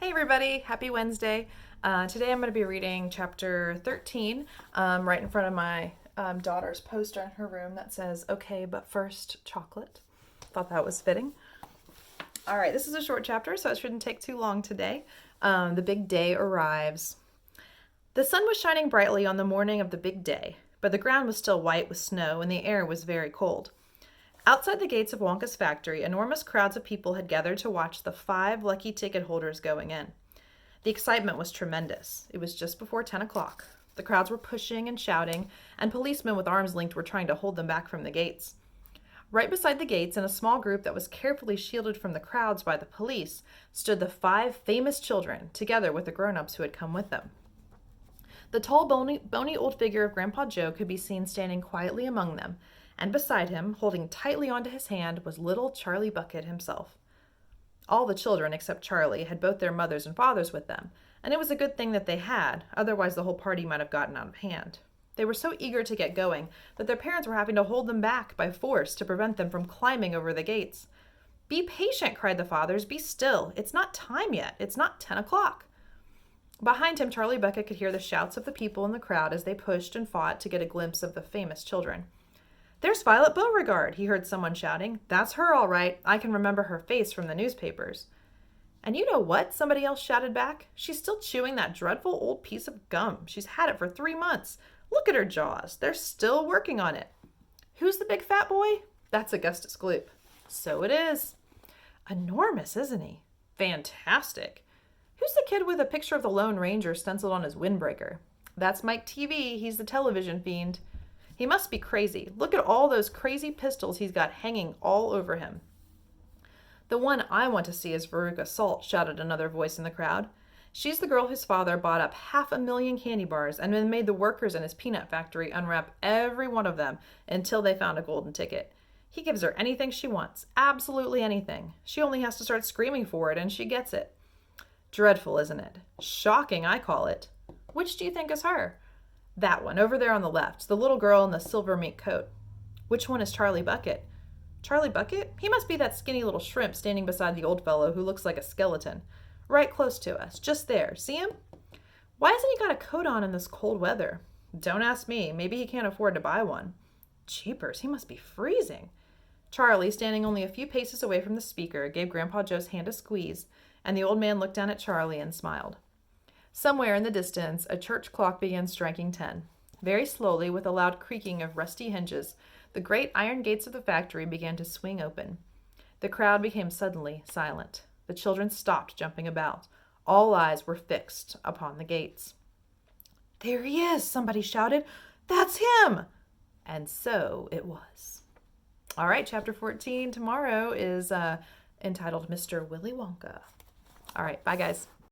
Hey everybody, happy Wednesday. Today I'm going to be reading chapter 13 right in front of my daughter's poster in her room that says, "Okay, but first chocolate." Thought that was fitting. All right, this is a short chapter, so it shouldn't take too long today. The big day arrives. The sun was shining brightly on the morning of the big day, but the ground was still white with snow and the air was very cold. Outside the gates of Wonka's factory, enormous crowds of people had gathered to watch the 5 lucky ticket holders going in. The excitement was tremendous. It was just before 10 o'clock. The crowds were pushing and shouting, and policemen with arms linked were trying to hold them back from the gates. Right beside the gates, in a small group that was carefully shielded from the crowds by the police, stood the 5 famous children, together with the grown-ups who had come with them. The tall, bony old figure of Grandpa Joe could be seen standing quietly among them, and beside him, holding tightly onto his hand, was little Charlie Bucket himself. All the children, except Charlie, had both their mothers and fathers with them, and it was a good thing that they had, otherwise the whole party might have gotten out of hand. They were so eager to get going that their parents were having to hold them back by force to prevent them from climbing over the gates. "Be patient," cried the fathers. "Be still. It's not time yet. It's not 10 o'clock." Behind him, Charlie Bucket could hear the shouts of the people in the crowd as they pushed and fought to get a glimpse of the famous children. "There's Violet Beauregard," he heard someone shouting. "That's her, all right. I can remember her face from the newspapers." "And you know what?" somebody else shouted back. "She's still chewing that dreadful old piece of gum. She's had it for 3 months. Look at her jaws. They're still working on it." "Who's the big fat boy?" "That's Augustus Gloop." "So it is." "Enormous, isn't he?" "Fantastic." "Who's the kid with a picture of the Lone Ranger stenciled on his windbreaker?" "That's Mike TV. He's the television fiend." "He must be crazy. Look at all those crazy pistols he's got hanging all over him." "The one I want to see is Veruca Salt," shouted another voice in the crowd. "She's the girl whose father bought up 500,000 candy bars and then made the workers in his peanut factory unwrap every one of them until they found a golden ticket. He gives her anything she wants, absolutely anything. She only has to start screaming for it and she gets it. Dreadful, isn't it? Shocking, I call it." "Which do you think is her?" "That one, over there on the left, the little girl in the silver mink coat." "Which one is Charlie Bucket?" "Charlie Bucket? He must be that skinny little shrimp standing beside the old fellow who looks like a skeleton. Right close to us, just there. See him?" "Why hasn't he got a coat on in this cold weather?" "Don't ask me. Maybe he can't afford to buy one." "Jeepers, he must be freezing." Charlie, standing only a few paces away from the speaker, gave Grandpa Joe's hand a squeeze, and the old man looked down at Charlie and smiled. Somewhere in the distance, a church clock began striking 10. Very slowly, with a loud creaking of rusty hinges, the great iron gates of the factory began to swing open. The crowd became suddenly silent. The children stopped jumping about. All eyes were fixed upon the gates. "There he is!" somebody shouted. "That's him!" And so it was. All right, chapter 14 tomorrow is entitled Mr. Willy Wonka. All right, bye guys.